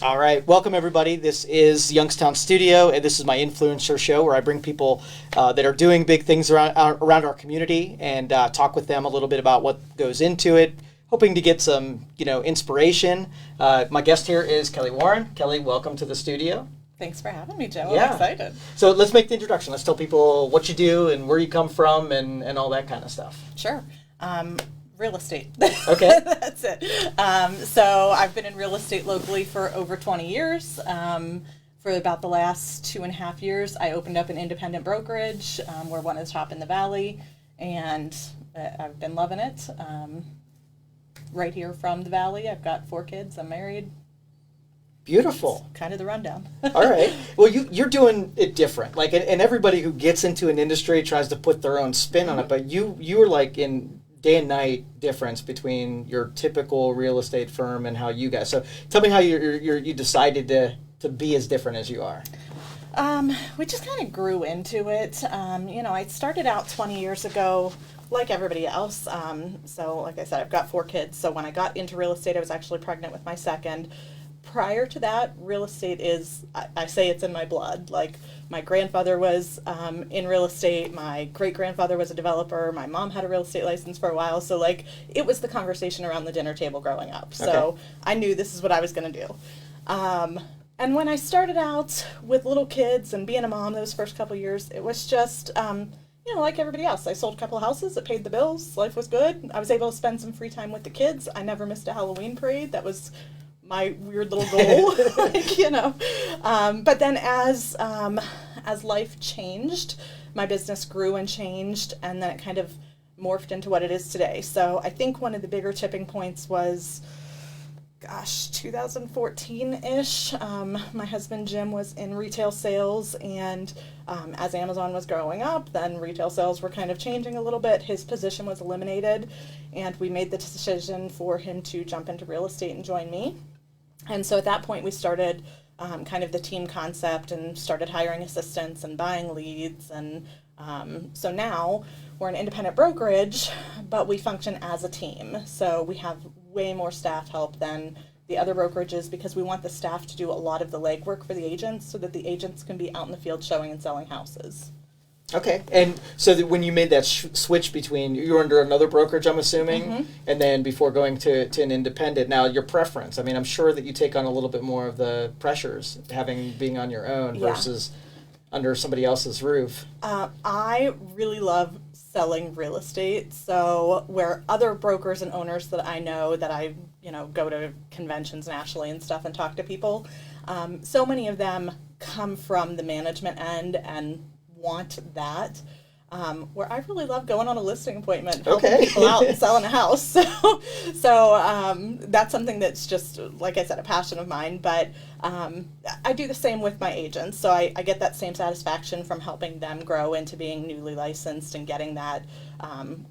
All right, welcome everybody. This is Youngstown Studio, and this is my influencer show where I bring people that are doing big things around our community and talk with them a little bit about what goes into it, hoping to get some inspiration. My guest here is Kelly Warren. Kelly, welcome to the studio. Thanks for having me, Joe. Yeah. I'm excited. So let's make the introduction. Let's tell people what you do and where you come from and all that kind of stuff. Sure. Real estate. Okay. That's it. So I've been in real estate locally for over 20 years. For about the last 2.5 years, I opened up an independent brokerage. We're one of the top in the valley, and I've been loving it. Right here from the valley. I've got 4 kids. I'm married. Beautiful. That's kind of the rundown. All right. Well, you're doing it different. Like, and everybody who gets into an industry tries to put their own spin on it. But you are like in day and night difference between your typical real estate firm and how you guys. So tell me how you decided to be as different as you are. We just kind of grew into it. I started out 20 years ago like everybody else. So like I said, I've got 4 kids. So when I got into real estate, I was actually pregnant with my second. Prior to that, real estate is, I say it's in my blood. Like, my grandfather was in real estate, my great-grandfather was a developer, my mom had a real estate license for a while, so, like, it was the conversation around the dinner table growing up. So okay. I knew this is what I was going to do. And when I started out with little kids and being a mom those first couple years, it was just, like everybody else. I sold a couple of houses, it paid the bills, life was good. I was able to spend some free time with the kids. I never missed a Halloween parade. That was my weird little goal, But then as life changed, my business grew and changed, and then it kind of morphed into what it is today. So I think one of the bigger tipping points was, 2014-ish. My husband Jim was in retail sales, and as Amazon was growing up, then retail sales were kind of changing a little bit. His position was eliminated, and we made the decision for him to jump into real estate and join me. And so at that point, we started kind of the team concept and started hiring assistants and buying leads. And so now we're an independent brokerage, but we function as a team. So we have way more staff help than the other brokerages because we want the staff to do a lot of the legwork for the agents so that the agents can be out in the field showing and selling houses. Okay, and so that when you made that switch between, you were under another brokerage, I'm assuming, Mm-hmm. and then before going to an independent, now your preference, I mean, I'm sure that you take on a little bit more of the pressures, being on your own versus under somebody else's roof. I really love selling real estate, so where other brokers and owners that I know that I, go to conventions nationally and stuff and talk to people, so many of them come from the management end and want that, where I really love going on a listing appointment, helping people out and selling a house. So that's something that's just, like I said, a passion of mine. But I do the same with my agents. So I get that same satisfaction from helping them grow into being newly licensed and getting that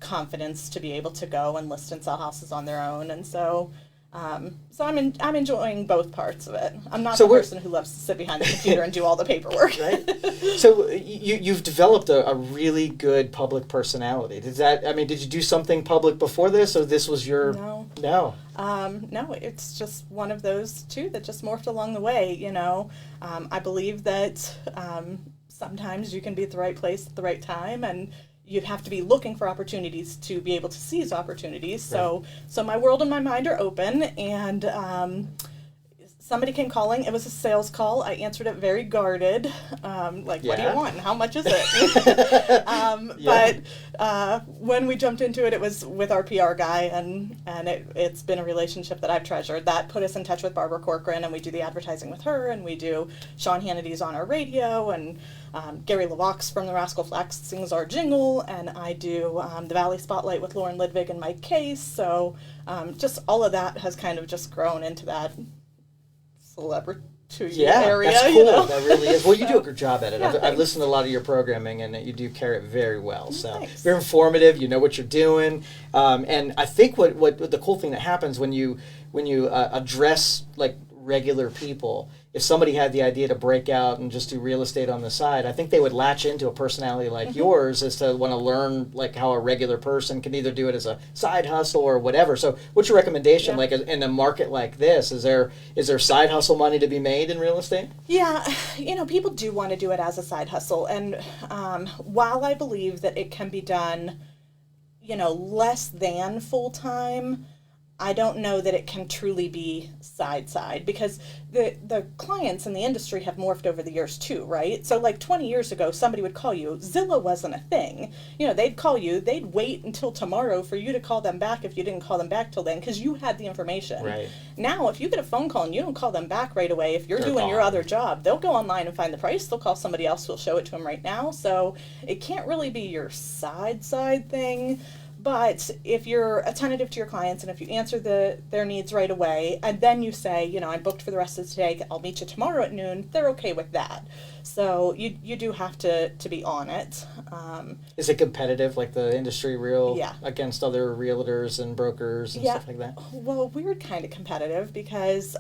confidence to be able to go and list and sell houses on their own. And so I'm enjoying both parts of it. I'm not the person who loves to sit behind the computer and do all the paperwork. Right. So you've developed a really good public personality. Did you do something public before this, or this was your... No. No. No, it's just one of those two that just morphed along the way, I believe that sometimes you can be at the right place at the right time, and you'd have to be looking for opportunities to be able to seize opportunities. Right. So my world and my mind are open, and somebody came calling. It was a sales call. I answered it very guarded, what do you want and how much is it? But when we jumped into it, it was with our PR guy, and it's been a relationship that I've treasured. That put us in touch with Barbara Corcoran, and we do the advertising with her, and we do Sean Hannity's on our radio, and Gary LaVox from the Rascal Flatts sings our jingle, and I do the Valley Spotlight with Lauren Lidvig and Mike Case. So just all of that has kind of just grown into that celebrity area. That's cool. That really is. Well, you do a good job at it. Yeah, I've listened to a lot of your programming, and you do carry it very well. So Thanks. You're informative. You know what you're doing, and I think what the cool thing that happens when you address like regular people, if somebody had the idea to break out and just do real estate on the side, I think they would latch into a personality like yours as to want to learn like how a regular person can either do it as a side hustle or whatever. So what's your recommendation? Like in a market like this, is there side hustle money to be made in real estate? Yeah, people do want to do it as a side hustle. And while I believe that it can be done, less than full time, I don't know that it can truly be side because the clients in the industry have morphed over the years too, right? So like 20 years ago, somebody would call you. Zillow wasn't a thing. They'd call you. They'd wait until tomorrow for you to call them back if you didn't call them back till then because you had the information. Right. Now, if you get a phone call and you don't call them back right away, if you're They're doing gone. your other job, they'll go online and find the price. They'll call somebody else who'll show it to them right now. So it can't really be your side thing. But if you're attentive to your clients and if you answer their needs right away, and then you say, I'm booked for the rest of today, I'll meet you tomorrow at noon, they're okay with that. So you do have to be on it. Is it competitive, like the industry real Yeah. against other realtors and brokers and stuff like that? Well, we're kind of competitive because,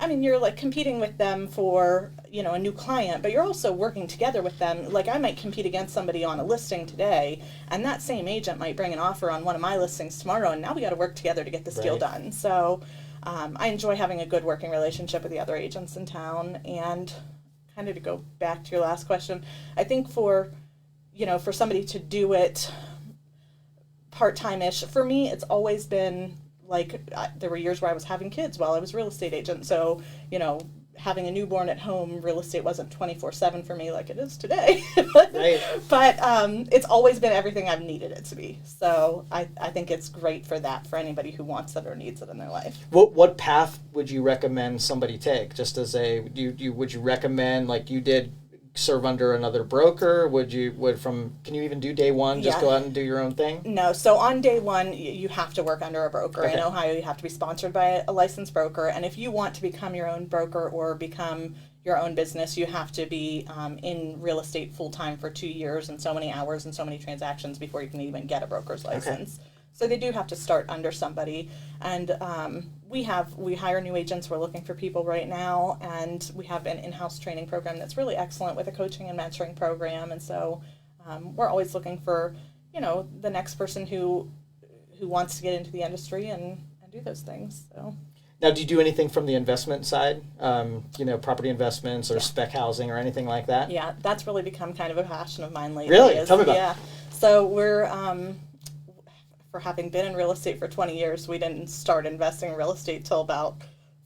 you're like competing with them for, a new client, but you're also working together with them. Like I might compete against somebody on a listing today, and that same agent might bring an offer on one of my listings tomorrow, and now we got to work together to get this deal done. So I enjoy having a good working relationship with the other agents in town. And kind of to go back to your last question, I think for somebody to do it part-time-ish, for me, it's always been like there were years where I was having kids while I was a real estate agent. So, having a newborn at home, real estate wasn't 24/7 for me like it is today. Right. But it's always been everything I've needed it to be. So I think it's great for anybody who wants it or needs it in their life. What path would you recommend somebody take? Just as would you recommend, like you did, serve under another broker? Can you even do day one, just go out and do your own thing? No, so on day one, you have to work under a broker. Okay. In Ohio, you have to be sponsored by a licensed broker, and if you want to become your own broker or become your own business, you have to be in real estate full-time for 2 years and so many hours and so many transactions before you can even get a broker's license. Okay. So they do have to start under somebody, and we hire new agents. We're looking for people right now, and we have an in-house training program that's really excellent with a coaching and mentoring program. And so we're always looking for the next person who wants to get into the industry and do those things. So. Now, do you do anything from the investment side? Property investments or spec housing or anything like that? Yeah, that's really become kind of a passion of mine lately. Really? Tell me about it. Yeah. So we're for having been in real estate for 20 years, we didn't start investing in real estate till about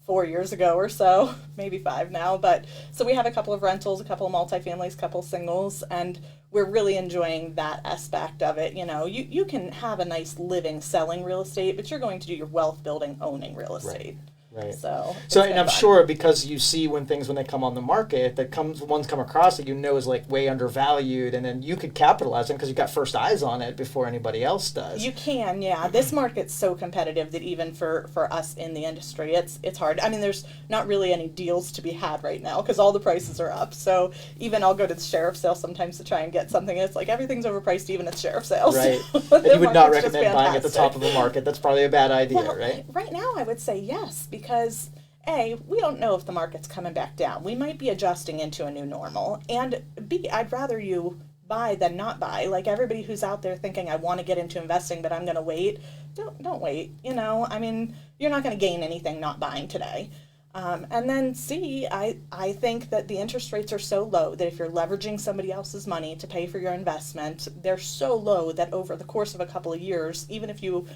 4 years ago or so, maybe 5 now. But so we have a couple of rentals, a couple of multifamilies, a couple of singles, and we're really enjoying that aspect of it. You can have a nice living selling real estate, but you're going to do your wealth building owning real estate. Right. So and I'm sure because you see when they come on the market, ones come across that is like way undervalued, and then you could capitalize on because you got first eyes on it before anybody else does. You can, yeah. This market's so competitive that even for us in the industry, it's hard. There's not really any deals to be had right now because all the prices are up. So even I'll go to the sheriff's sale sometimes to try and get something, and it's like everything's overpriced even at sheriff's sales. Right. And you would not recommend buying at the top of the market. That's probably a bad idea, right? Right now I would say yes, because A, we don't know if the market's coming back down. We might be adjusting into a new normal. And B, I'd rather you buy than not buy. Like everybody who's out there thinking, I want to get into investing, but I'm going to wait. Don't wait. You're not going to gain anything not buying today. And then C, I think that the interest rates are so low that if you're leveraging somebody else's money to pay for your investment, they're so low that over the course of a couple of years, even if you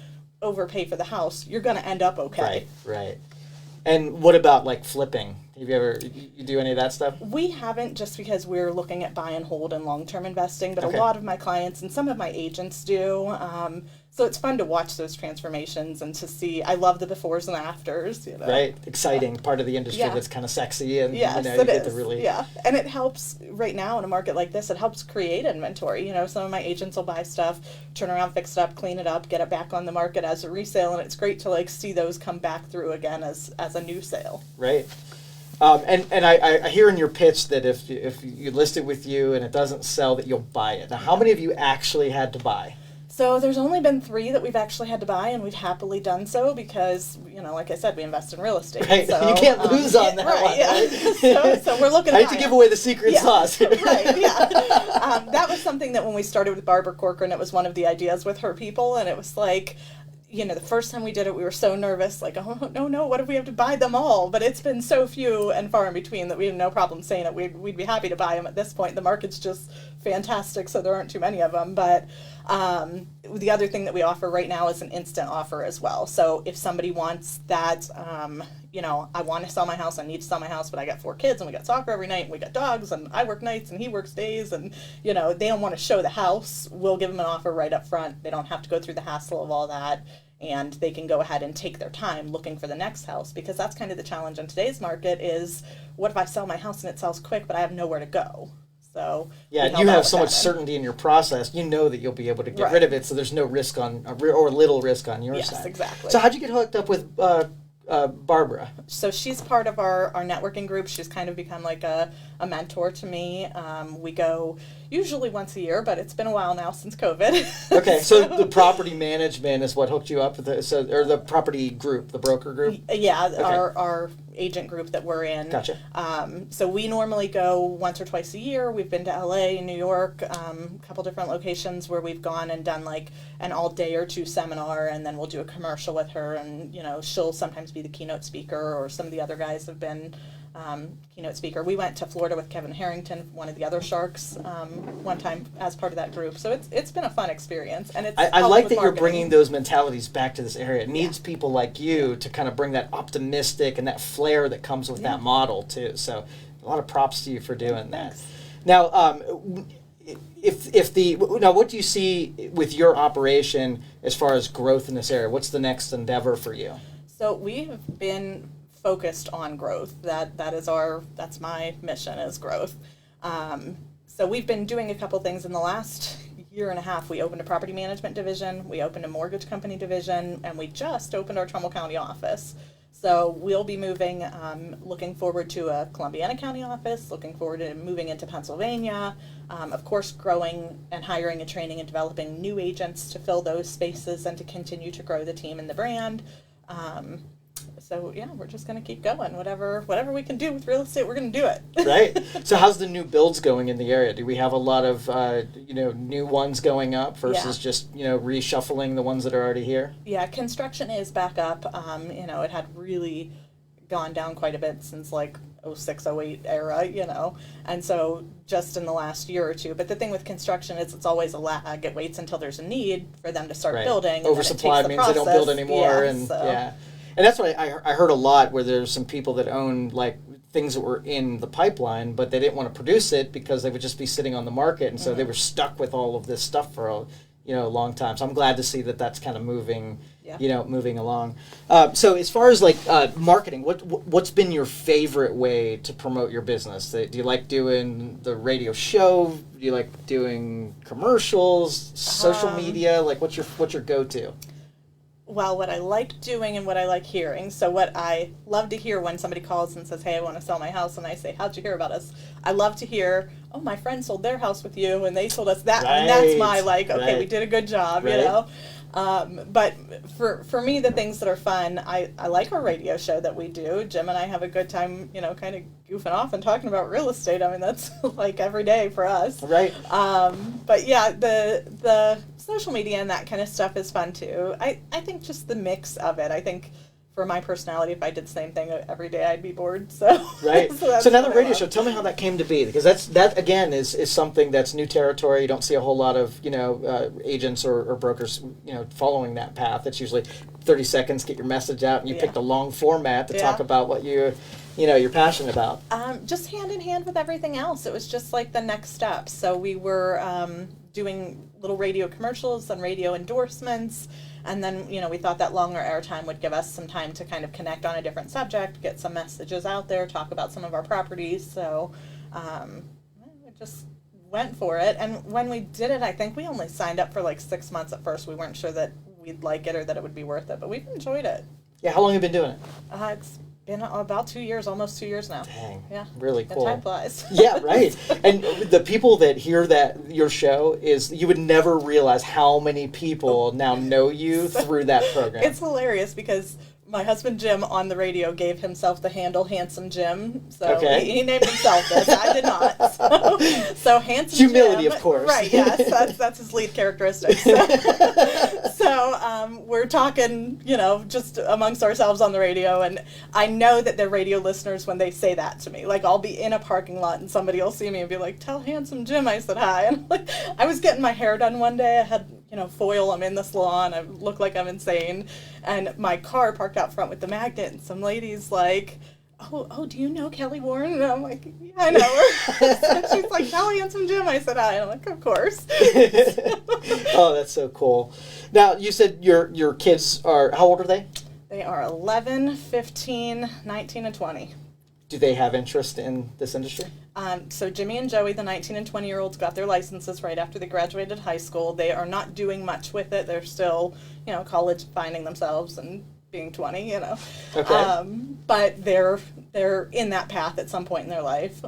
overpay for the house, you're going to end up okay. Right. And what about like flipping? Have you do any of that stuff? We haven't, just because we're looking at buy and hold and long-term investing, but Okay. A lot of my clients and some of my agents do. So it's fun to watch those transformations and to see. I love the befores and afters. Right, exciting part of the industry that's kind of sexy, and yes, you it get is. to really And it helps right now in a market like this. It helps create inventory. Some of my agents will buy stuff, turn around, fix it up, clean it up, get it back on the market as a resale, and it's great to see those come back through again as a new sale. Right. And I hear in your pitch that if you list it with you and it doesn't sell, that you'll buy it. Now, how many of you actually had to buy? So there's only been 3 that we've actually had to buy, and we've happily done so because, like I said, we invest in real estate. Right. So, you can't lose on that right, one. yeah. Right? so we're looking I at hate to give away the secret sauce. Right, yeah. That was something that when we started with Barbara Corcoran, it was one of the ideas with her people, and it was like, the first time we did it, we were so nervous, like, oh, no, what if we have to buy them all? But it's been so few and far in between that we have no problem saying it. We'd be happy to buy them at this point. The market's just fantastic, so there aren't too many of them. But the other thing that we offer right now is an instant offer as well. So if somebody wants that, I want to sell my house, I need to sell my house, but I got 4 kids, and we got soccer every night, and we got dogs, and I work nights, and he works days, and, they don't want to show the house, we'll give them an offer right up front. They don't have to go through the hassle of all that, and they can go ahead and take their time looking for the next house, because that's kind of the challenge in today's market is, what if I sell my house and it sells quick, but I have nowhere to go? So yeah, you have so much certainty in your process. You know that you'll be able to get rid of it, so there's no risk or little risk on your side. Yes, exactly. So how'd you get hooked up with Barbara? So she's part of our networking group. She's kind of become like a mentor to me. We go usually once a year, but it's been a while now since COVID. Okay, so the property management is what hooked you up with or the property group, the broker group? Yeah, okay. our agent group that we're in. Gotcha. So we normally go once or twice a year. We've been to LA, New York, a couple different locations where we've gone and done like an all day or 2 seminar, and then we'll do a commercial with her, and she'll sometimes be the keynote speaker, or some of the other guys have been keynote speaker. We went to Florida with Kevin Harrington, one of the other sharks, one time as part of that group. So it's been a fun experience, and it's. I like that marketing. you're bringing those mentalities back to this area. It needs people like you to kind of bring that optimistic and that flair that comes with that model too. So a lot of props to you for doing that. Thanks. Now, what do you see with your operation as far as growth in this area? What's the next endeavor for you? So we've been focused on growth. That's my mission is growth. So we've been doing a couple things in the last year and a half. We opened a property management division, we opened a mortgage company division, and we just opened our Trumbull County office. So we'll be moving, looking forward to a Columbiana County office, looking forward to moving into Pennsylvania, of course growing and hiring and training and developing new agents to fill those spaces and to continue to grow the team and the brand. So yeah, we're just going to keep going. Whatever we can do with real estate, we're going to do it. Right. So how's the new builds going in the area? Do we have a lot of new ones going up versus just reshuffling the ones that are already here? Yeah, construction is back up. It had really gone down quite a bit since like 06, 08 era, and so just in the last year or two. But the thing with construction is it's always a lag. It waits until there's a need for them to start building. Oversupply means they don't build anymore, And that's what I heard a lot, where there's some people that own like things that were in the pipeline, but they didn't want to produce it because they would just be sitting on the market, and so they were stuck with all of this stuff for a long time. So I'm glad to see that that's kind of moving, moving along. So as far as like marketing, what's been your favorite way to promote your business? Do you like doing the radio show? Do you like doing commercials, social media? Like what's your go-to? Well, what I like doing and what I like hearing. So what I love to hear when somebody calls and says, hey, I want to sell my house, and I say, how'd you hear about us? I love to hear, oh, my friend sold their house with you, and they sold us that. Right. And that's my okay, we did a good job, But for me, the things that are fun, I like our radio show that we do. Jim and I have a good time, kind of goofing off and talking about real estate. I mean, that's like every day for us. Right. But yeah, the social media and that kind of stuff is fun too. I think just the mix of it. I think for my personality, if I did the same thing every day, I'd be bored. So right. So now the radio show. Tell me how that came to be, because that again is something that's new territory. You don't see a whole lot of agents or brokers following that path. It's usually 30 seconds, get your message out, and you picked a long format to talk about what you're passionate about. Just hand in hand with everything else. It was just like the next step. So we were doing little radio commercials and radio endorsements. And then, we thought that longer airtime would give us some time to kind of connect on a different subject, get some messages out there, talk about some of our properties. So we just went for it. And when we did it, I think we only signed up for like 6 months at first. We weren't sure that we'd like it or that it would be worth it, but we've enjoyed it. Yeah, how long have you been doing it? It's Been about 2 years, almost 2 years now. Dang. Yeah. Really The cool. time flies. Yeah, right. And the people that hear that your show is, you would never realize how many people now know you through that program. It's hilarious because my husband Jim on the radio gave himself the handle Handsome Jim. So Okay. he named himself this. I did not. So Handsome Humility, Jim, of course. Right, yes. That's his lead characteristic. So we're talking, just amongst ourselves on the radio, and I know that they're radio listeners when they say that to me. Like, I'll be in a parking lot and somebody will see me and be like, "Tell Handsome Jim I said hi." And like, I was getting my hair done one day. I had, foil. I'm in the salon. I look like I'm insane. And my car parked out front with the magnet, and some lady's like, oh, do you know Kelly Warren? And I'm like, yeah, I know her. And she's like, "Tell Handsome Jim I said hi." And I'm like, "Of course." Oh, that's so cool. Now, you said your kids are, how old are they? They are 11, 15, 19, and 20. Do they have interest in this industry? So Jimmy and Joey, the 19 and 20-year-olds, got their licenses right after they graduated high school. They are not doing much with it. They're still, college finding themselves and being 20, Okay. But they're in that path at some point in their life.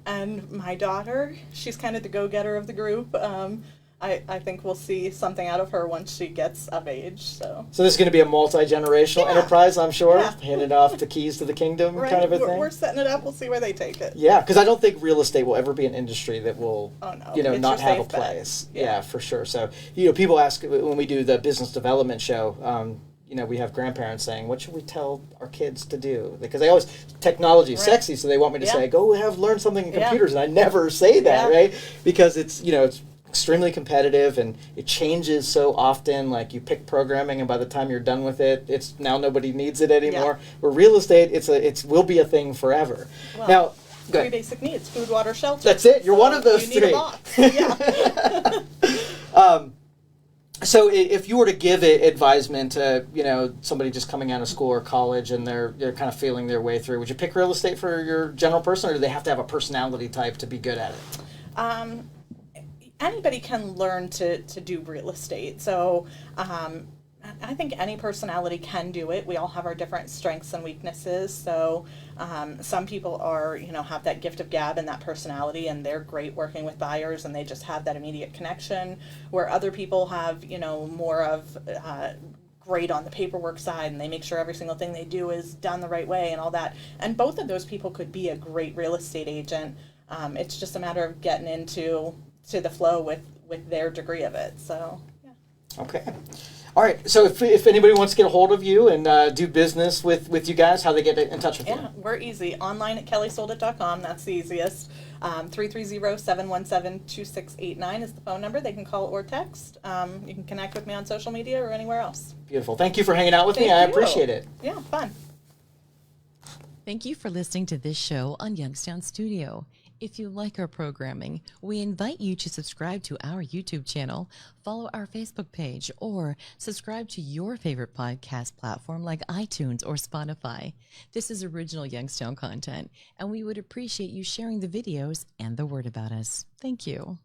And my daughter, she's kind of the go-getter of the group. I think we'll see something out of her once she gets of age. So this is going to be a multi-generational enterprise, I'm sure, Yeah. handing off the keys to the kingdom right, kind of a thing. we're setting it up. We'll see where they take it. Yeah, because I don't think real estate will ever be an industry that will, Oh, no. It's not your have a safe bet. place. Yeah. Yeah, for sure. So, people ask when we do the business development show, we have grandparents saying, "What should we tell our kids to do?" Because they always, technology is Right. sexy, so they want me to Yeah. say, "Go learn something in Yeah. computers," and I never say that, Yeah. right? Because it's extremely competitive and it changes so often. Like, you pick programming, and by the time you're done with it, it's now nobody needs it anymore. Where real estate, it will be a thing forever. Well, Now, go three ahead. basic needs: food, water, shelter. That's it. You're one of those you need three. a box. Yeah. So if you were to give advisement to somebody just coming out of school or college and they're kind of feeling their way through, would you pick real estate for your general person, or do they have to have a personality type to be good at it? Anybody can learn to do real estate. So I think any personality can do it. We all have our different strengths and weaknesses. So some people are, have that gift of gab and that personality, and they're great working with buyers, and they just have that immediate connection. Where other people have, more of great on the paperwork side, and they make sure every single thing they do is done the right way and all that. And both of those people could be a great real estate agent. It's just a matter of getting into the flow with their degree of it. So, yeah. Okay. All right. So if anybody wants to get a hold of you and do business with you guys, how they get in touch with you? Yeah, we're easy. Online at kellysoldit.com. That's the easiest. 330-717-2689 is the phone number. They can call or text. You can connect with me on social media or anywhere else. Beautiful. Thank you for hanging out with me. Thank I you. appreciate it. Yeah, fun. Thank you for listening to this show on Youngstown Studio. If you like our programming, we invite you to subscribe to our YouTube channel, follow our Facebook page, or subscribe to your favorite podcast platform like iTunes or Spotify. This is original Youngstown content, and we would appreciate you sharing the videos and the word about us. Thank you.